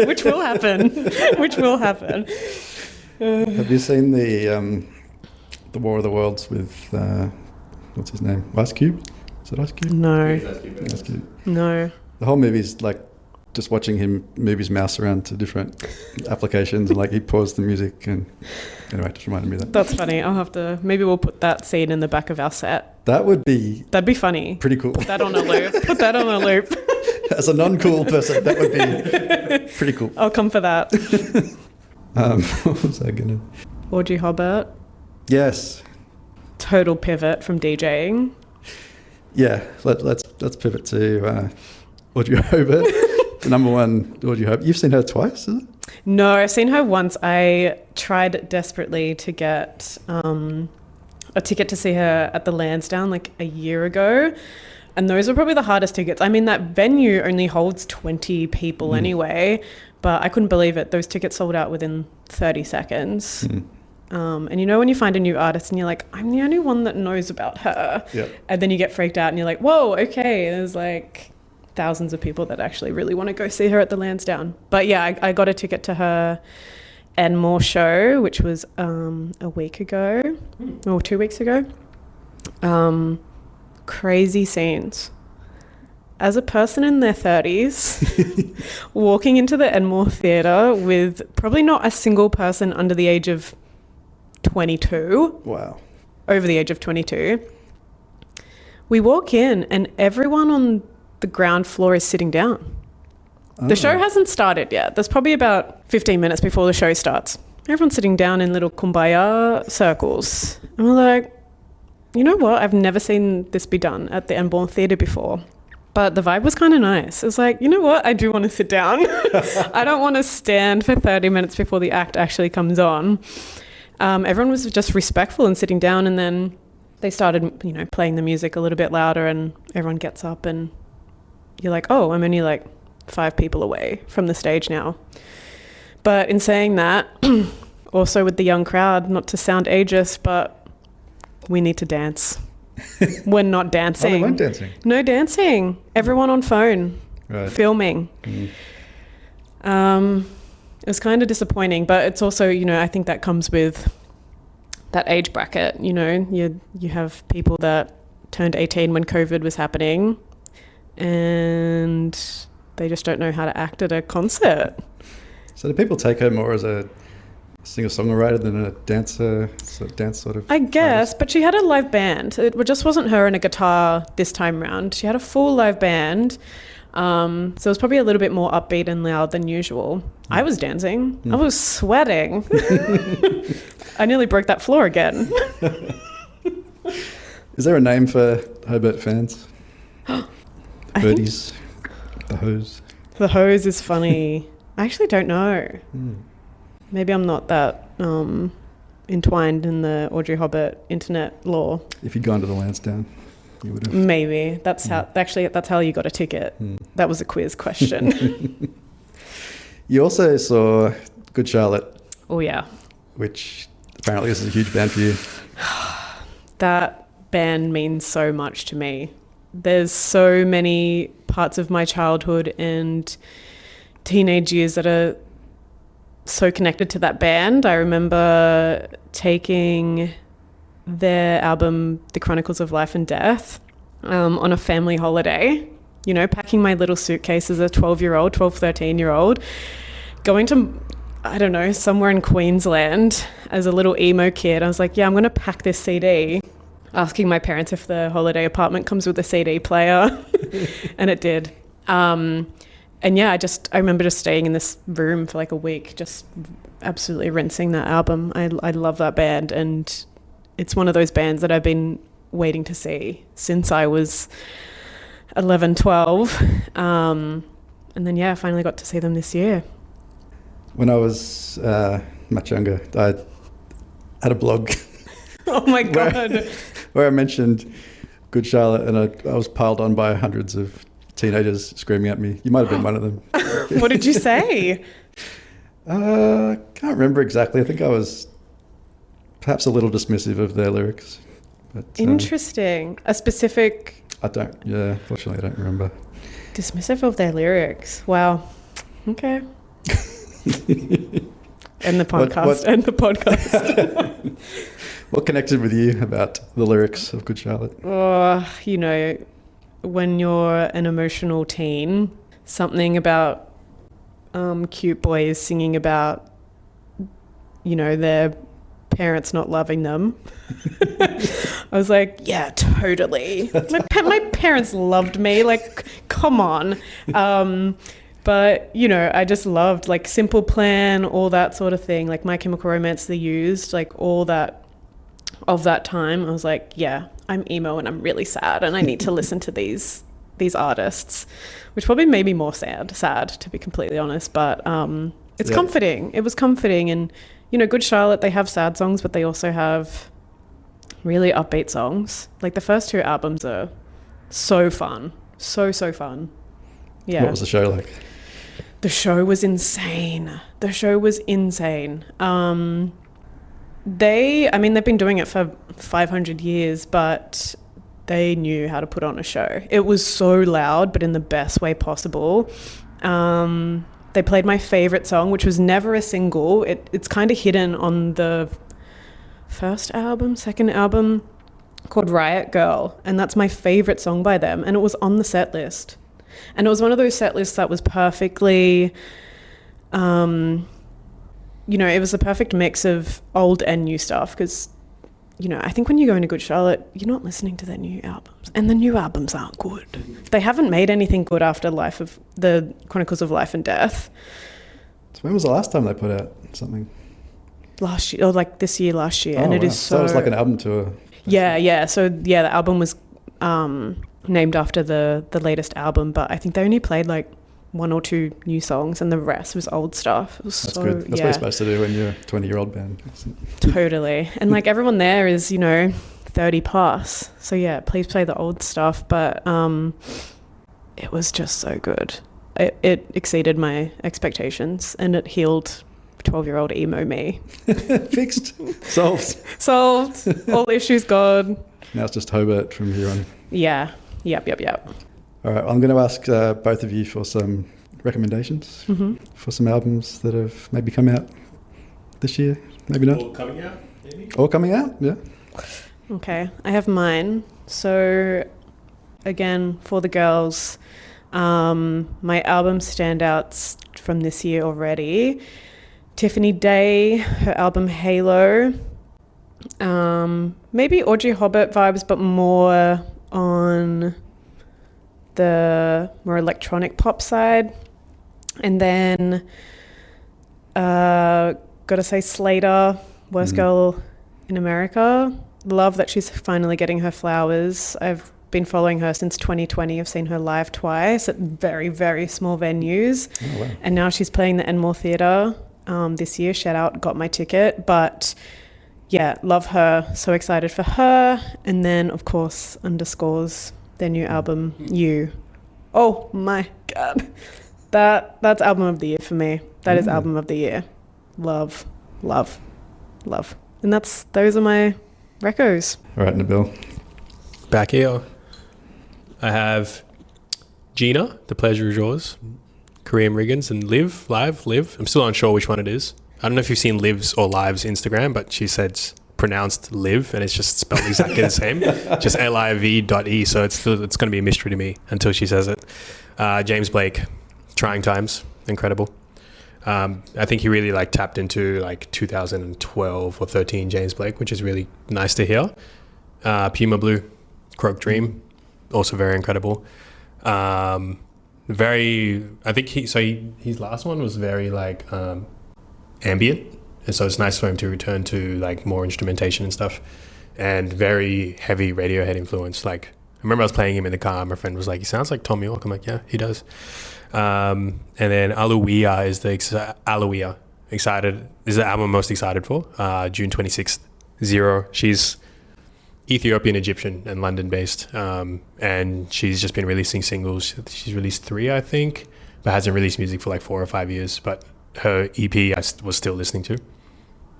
Which will happen. Have you seen the War of the Worlds with, what's his name? Ice Cube? Is it Ice Cube? No. Ice Cube. No. The whole movie's like just watching him move his mouse around to different applications, and like he paused the music, and anyway, it just reminded me of that. That's funny. Maybe we'll put that scene in the back of our set. That'd be funny. Pretty cool. Put that on a loop. As a non-cool person, that would be pretty cool. I'll come for that. What was I gonna? Audrey Hobart. Yes. Total pivot from DJing. Yeah, let's pivot to Audrey Hobart. The number one Audrey Hobart. You've seen her twice, is it? No, I've seen her once. I tried desperately to get a ticket to see her at the Lansdowne like a year ago. And those are probably the hardest tickets. I mean, that venue only holds 20 people anyway, but I couldn't believe it. Those tickets sold out within 30 seconds. And when you find a new artist and you're like, I'm the only one that knows about her. Yep. And then you get freaked out and you're like, whoa, okay. There's like thousands of people that actually really want to go see her at the Lansdowne. But yeah, I got a ticket to her Enmore show, which was a week ago or 2 weeks ago. Crazy scenes. As a person in their 30s, walking into the Enmore Theatre with probably not a single person under the age of 22. Wow. Over the age of 22. We walk in and everyone on the ground floor is sitting down. The show hasn't started yet. There's probably about 15 minutes before the show starts. Everyone's sitting down in little kumbaya circles. And we're like, you know what? I've never seen this be done at the Emborn Theatre before. But the vibe was kind of nice. It was like, you know what? I do want to sit down. I don't want to stand for 30 minutes before the act actually comes on. Everyone was just respectful and sitting down, and then they started, you know, playing the music a little bit louder, and everyone gets up and you're like, oh, I'm only like 5 people away from the stage now. But in saying that, also with the young crowd, not to sound ageist, but we need to dance. We're not dancing. Oh, they weren't dancing? No dancing. Everyone on phone, filming. It was kind of disappointing, but it's also, you know, I think that comes with that age bracket. You know, you have people that turned 18 when COVID was happening, and they just don't know how to act at a concert. So do people take her more as a singer-songwriter than a dancer, dance sort of? I guess, artist? but she had a live band. It just wasn't her and a guitar this time round. She had a full live band. So it was probably a little bit more upbeat and loud than usual. I was dancing. I was sweating. I nearly broke that floor again. Is there a name for Hobart fans? Birdies, the hose. The hose is funny. I actually don't know. Maybe I'm not that entwined in the Audrey Hobart internet lore. If you'd gone to the Lansdowne, you would have. Maybe. That's how you got a ticket. That was a quiz question. You also saw Good Charlotte. Oh, yeah. Which apparently is a huge band for you. That band means so much to me. There's so many parts of my childhood and teenage years that are so connected to that band. I remember taking their album, The Chronicles of Life and Death, on a family holiday, you know, packing my little suitcase as a 13-year-old, going to, I don't know, somewhere in Queensland as a little emo kid. I was like, yeah, I'm going to pack this CD, asking my parents if the holiday apartment comes with a CD player. And it did. And yeah, I remember just staying in this room for like a week, just absolutely rinsing that album. I love that band, and it's one of those bands that I've been waiting to see since I was 11, 12. And then, yeah, I finally got to see them this year. When I was much younger, I had a blog. Oh my God. where I mentioned Good Charlotte, and I was piled on by hundreds of teenagers screaming at me. You might have been one of them. What did you say? Can't remember exactly. I think I was perhaps a little dismissive of their lyrics. But, interesting. A specific... Fortunately I don't remember. Dismissive of their lyrics. Wow. Okay. End the podcast. End the podcast. What connected with you about the lyrics of Good Charlotte? Oh, you know, when you're an emotional teen, something about cute boys singing about, you know, their parents not loving them. I was like, yeah, totally. My parents loved me. Like, come on. But, you know, I just loved like Simple Plan, all that sort of thing. Like My Chemical Romance, they used like all that of that time. I was like, yeah, I'm emo and I'm really sad and I need to listen to these artists, which probably made me more sad to be completely honest. But it's comforting. It was comforting. And, you know, Good Charlotte, they have sad songs, but they also have really upbeat songs. Like the first 2 albums are so fun. So fun. Yeah. What was the show like? The show was insane. They've been doing it for 500 years, but they knew how to put on a show. It was so loud, but in the best way possible. They played my favorite song, which was never a single. It's kind of hidden on the second album, called Riot Girl, and that's my favorite song by them, and it was on the set list. And it was one of those set lists that was perfectly, you know, it was the perfect mix of old and new stuff because, I think when you go into Good Charlotte, you're not listening to their new albums, and the new albums aren't good. They haven't made anything good after the Chronicles of Life and Death. So when was the last time they put out something? Last year, or like this year, last year, and it is so. So it was like an album tour. Yeah. So yeah, the album was named after the latest album, but I think they only played like 1 or 2 new songs, and the rest was old stuff. It was That's so good. That's what you're supposed to do when you're a 20-year-old band. Totally. And like everyone there is 30 plus, so yeah, please play the old stuff. But it was just so good. It exceeded my expectations, and it healed 12-year-old emo me. Fixed. Solved. All issues gone. Now it's just Hobart from here on. Yeah. Yep. All right, I'm going to ask both of you for some recommendations for some albums that have maybe come out this year, maybe not. Or coming out, maybe? Or coming out, yeah. Okay, I have mine. So, again, for the girls, my album standouts from this year already. Tiffany Day, her album Halo. Maybe Audrey Hobart vibes, but more on the more electronic pop side. And then gotta say Slater, Worst Girl in America. Love that she's finally getting her flowers. I've been following her since 2020. I've seen her live twice at very, very small venues. Oh, wow. And now she's playing the Enmore Theatre this year. Shout out, got my ticket. But yeah, love her. So excited for her. And then, of course, Underscores, their new album, You. Oh my God. That's album of the year for me. That is album of the year. Love. And those are my recos. All right, Nabil. Back here, I have Gina, The Pleasure Is Yours, Korean Riggins, and Live. I'm still unsure which one it is. I don't know if you've seen Liv's or Live's Instagram, but she said it's pronounced Live, and it's just spelled exactly the same, just liv.e. So it's going to be a mystery to me until she says it. James Blake, Trying Times, incredible. I think he really tapped into 2012 or 13 James Blake, which is really nice to hear. Puma Blue, Croak Dream, also very incredible. I think his last one was very ambient, and so it's nice for him to return to more instrumentation and stuff, and very heavy Radiohead influence. I remember I was playing him in the car, my friend was like, he sounds like Tom York. I'm like, yeah, he does. And then Aloia is excited. This is the album I'm most excited for. June 26th, Zero. She's Ethiopian Egyptian and London based, and she's just been releasing singles. She's released 3, I think, but hasn't released music for 4 or 5 years. But her EP I was still listening to.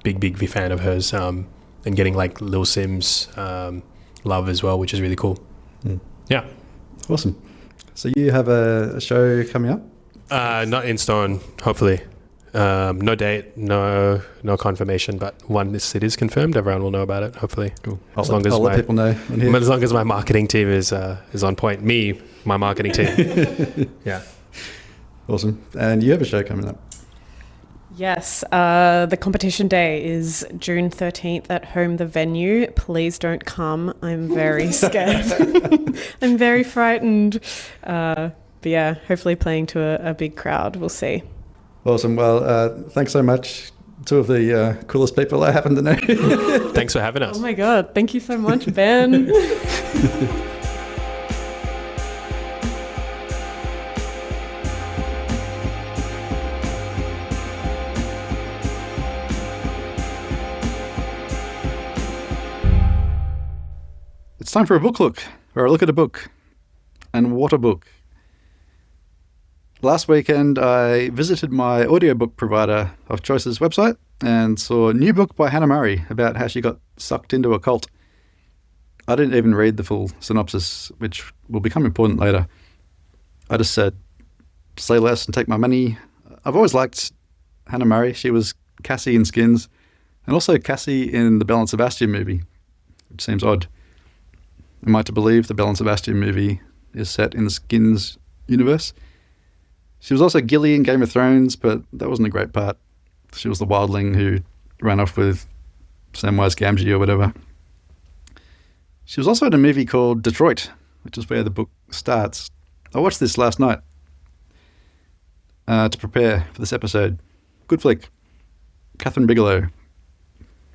Big fan of hers, and getting Lil Sim's love as well, which is really cool. Yeah, awesome. So you have a show coming up? Not in stone, hopefully. No date, no confirmation, but once it is confirmed, everyone will know about it, hopefully. Cool. I'll let people know. As long as my marketing team is on point. My marketing team. Yeah. Awesome. And you have a show coming up? Yes. The competition day is June 13th at Home the Venue. Please don't come. I'm very scared. I'm very frightened. But yeah, hopefully playing to a big crowd. We'll see. Awesome. Well, thanks so much. 2 of the coolest people I happen to know. Thanks for having us. Oh my God. Thank you so much, Ben. It's time for a book look, or a look at a book. And what a book. Last weekend, I visited my audiobook provider of choice's website and saw a new book by Hannah Murray about how she got sucked into a cult. I didn't even read the full synopsis, which will become important later. I just said, say less and take my money. I've always liked Hannah Murray. She was Cassie in Skins, and also Cassie in the Belle and Sebastian movie, which seems odd. Am I to believe the Belle and Sebastian movie is set in the Skins universe? She was also Gilly in Game of Thrones, but that wasn't a great part. She was the wildling who ran off with Samwise Gamgee or whatever. She was also in a movie called Detroit, which is where the book starts. I watched this last night to prepare for this episode. Good flick. Catherine Bigelow.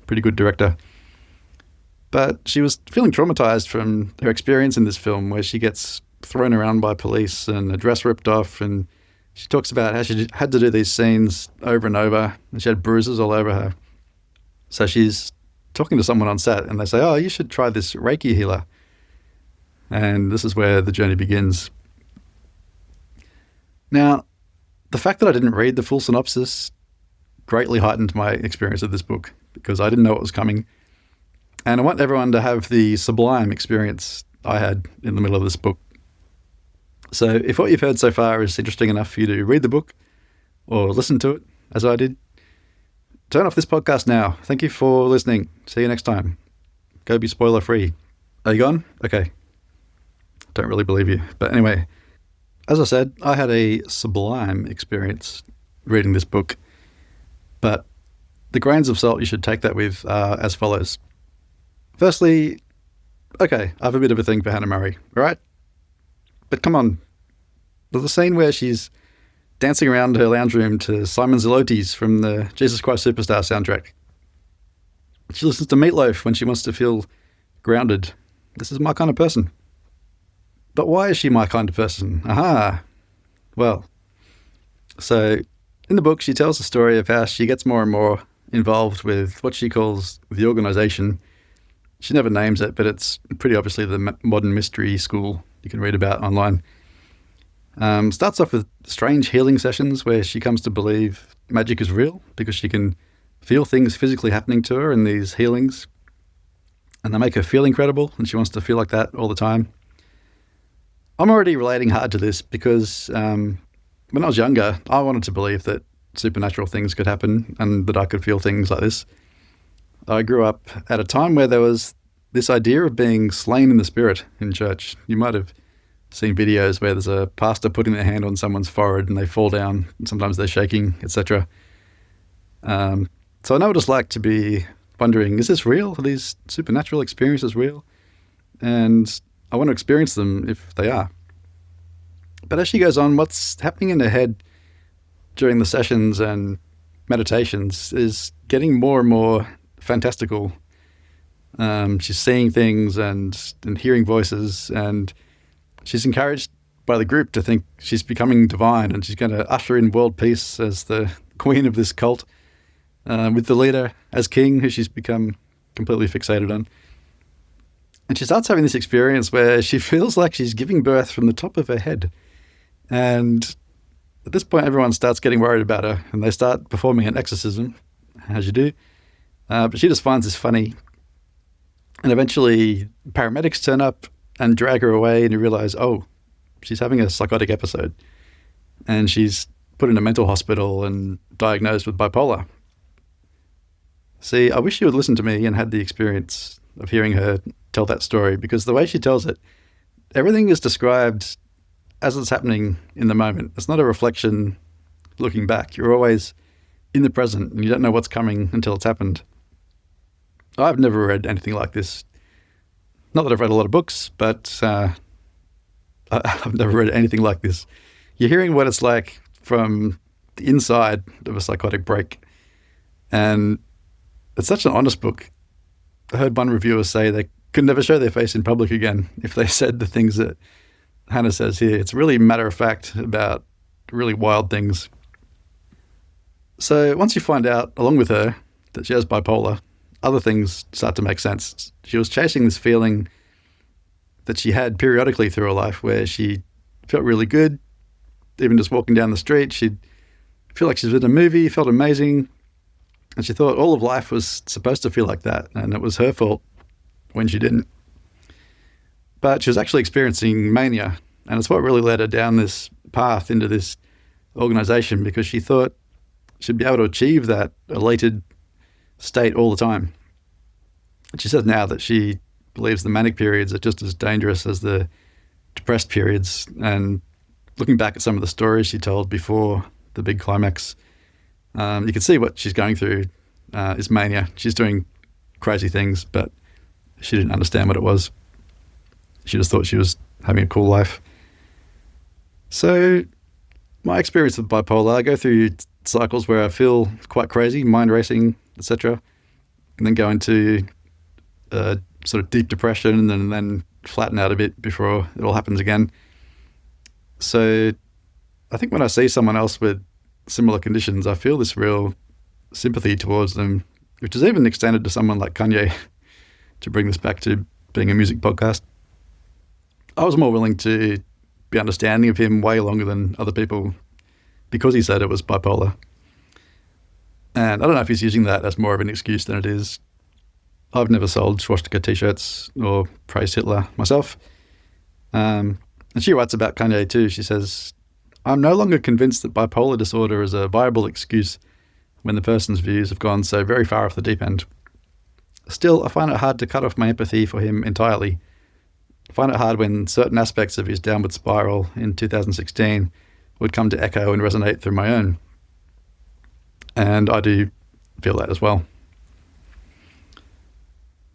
Pretty good director. But she was feeling traumatized from her experience in this film where she gets thrown around by police and a dress ripped off, and she talks about how she had to do these scenes over and over, and she had bruises all over her. So she's talking to someone on set, and they say, oh, you should try this Reiki healer. And this is where the journey begins. Now, the fact that I didn't read the full synopsis greatly heightened my experience of this book because I didn't know what was coming. And I want everyone to have the sublime experience I had in the middle of this book. So if what you've heard so far is interesting enough for you to read the book or listen to it, as I did, turn off this podcast now. Thank you for listening. See you next time. Go be spoiler free. Are you gone? Okay. Don't really believe you. But anyway, as I said, I had a sublime experience reading this book. But the grains of salt you should take that with are as follows. Firstly, okay, I have a bit of a thing for Hannah Murray, all right? But come on, there's a scene where she's dancing around her lounge room to Simon Zelotes from the Jesus Christ Superstar soundtrack. She listens to Meatloaf when she wants to feel grounded. This is my kind of person. But why is she my kind of person? Aha! Well, so in the book she tells the story of how she gets more and more involved with what she calls the organisation. She never names it, but it's pretty obviously the modern mystery school you can read about online. Starts off with strange healing sessions where she comes to believe magic is real because she can feel things physically happening to her in these healings. And they make her feel incredible, and she wants to feel like that all the time. I'm already relating hard to this because when I was younger, I wanted to believe that supernatural things could happen and that I could feel things like this. I grew up at a time where there was this idea of being slain in the spirit in church. You might have seen videos where there's a pastor putting their hand on someone's forehead and they fall down, and sometimes they're shaking, etc. So I know what it's like to be wondering, is this real? Are these supernatural experiences real? And I want to experience them if they are. But as she goes on, what's happening in her head during the sessions and meditations is getting more and more fantastical. She's seeing things and hearing voices, and she's encouraged by the group to think she's becoming divine and she's going to usher in world peace as the queen of this cult, with the leader as king, who she's become completely fixated on. And she starts having this experience where she feels like she's giving birth from the top of her head. And at this point, everyone starts getting worried about her, and they start performing an exorcism, as you do. But she just finds this funny. And eventually paramedics turn up and drag her away, and you realize, oh, she's having a psychotic episode. And she's put in a mental hospital and diagnosed with bipolar. See, I wish you would listen to me and had the experience of hearing her tell that story, because the way she tells it, everything is described as it's happening in the moment. It's not a reflection looking back. You're always in the present and you don't know what's coming until it's happened. I've never read anything like this. Not that I've read a lot of books, but I've never read anything like this. You're hearing what it's like from the inside of a psychotic break. And it's such an honest book. I heard one reviewer say they could never show their face in public again if they said the things that Hannah says here. It's really matter of fact about really wild things. So once you find out, along with her, that she has bipolar, other things start to make sense. She was chasing this feeling that she had periodically through her life where she felt really good. Even just walking down the street, she'd feel like she was in a movie, felt amazing. And she thought all of life was supposed to feel like that, and it was her fault when she didn't. But she was actually experiencing mania, and it's what really led her down this path into this organization, because she thought she'd be able to achieve that elated state all the time. And she says now that she believes the manic periods are just as dangerous as the depressed periods. And looking back at some of the stories she told before the big climax, you can see what she's going through is mania. She's doing crazy things, but she didn't understand what it was. she just thought she was having a cool life. So my experience with bipolar, I go through cycles where I feel quite crazy, mind racing, etc., and then go into sort of deep depression and then flatten out a bit before it all happens again. So I think when I see someone else with similar conditions, I feel this real sympathy towards them, which is even extended to someone like Kanye, to bring this back to being a music podcast. I was more willing to be understanding of him way longer than other people because he said it was bipolar. And I don't know if he's using that as more of an excuse than it is. I've never sold swastika t-shirts or praised Hitler myself. And she writes about Kanye too. She says, "I'm no longer convinced that bipolar disorder is a viable excuse when the person's views have gone so very far off the deep end. Still, I find it hard to cut off my empathy for him entirely. I find it hard when certain aspects of his downward spiral in 2016 would come to echo and resonate through my own." And I do feel that as well.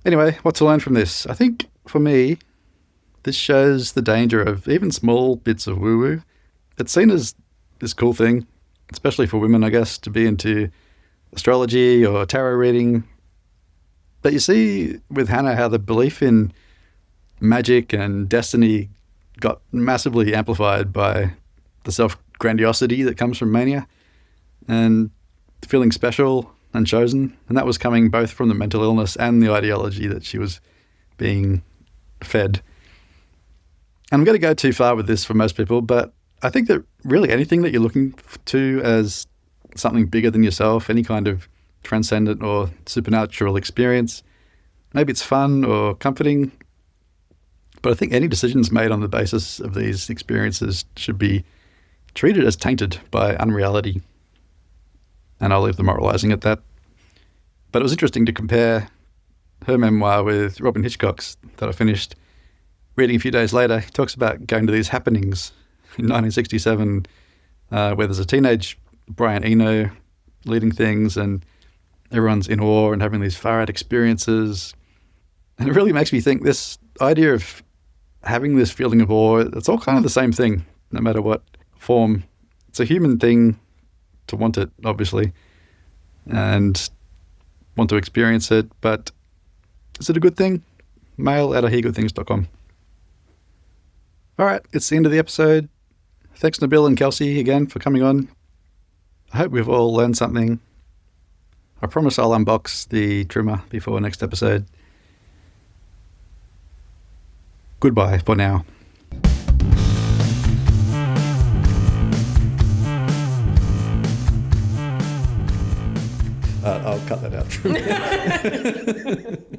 Anyway, what to learn from this? I think, for me, this shows the danger of even small bits of woo-woo. It's seen as this cool thing, especially for women, I guess, to be into astrology or tarot reading. But you see with Hannah how the belief in magic and destiny got massively amplified by the self-grandiosity that comes from mania and feeling special and chosen. And that was coming both from the mental illness and the ideology that she was being fed. And I'm going to go too far with this for most people, but I think that really anything that you're looking to as something bigger than yourself, any kind of transcendent or supernatural experience, maybe it's fun or comforting, but I think any decisions made on the basis of these experiences should be treated as tainted by unreality. And I'll leave the moralizing at that. But it was interesting to compare her memoir with Robin Hitchcock's that I finished reading a few days later. He talks about going to these happenings in 1967 where there's a teenage Brian Eno leading things and everyone's in awe and having these far-out experiences. And it really makes me think this idea of having this feeling of awe, it's all kind of the same thing, no matter what form. It's a human thing to want it, obviously, and want to experience it, but is it a good thing? mail@iheargoodthings.com. All right, it's the end of the episode. Thanks, Nabu and Kelsey, again for coming on. I hope we've all learned something. I promise I'll unbox the trimmer before next episode. Goodbye for now. I'll cut that out.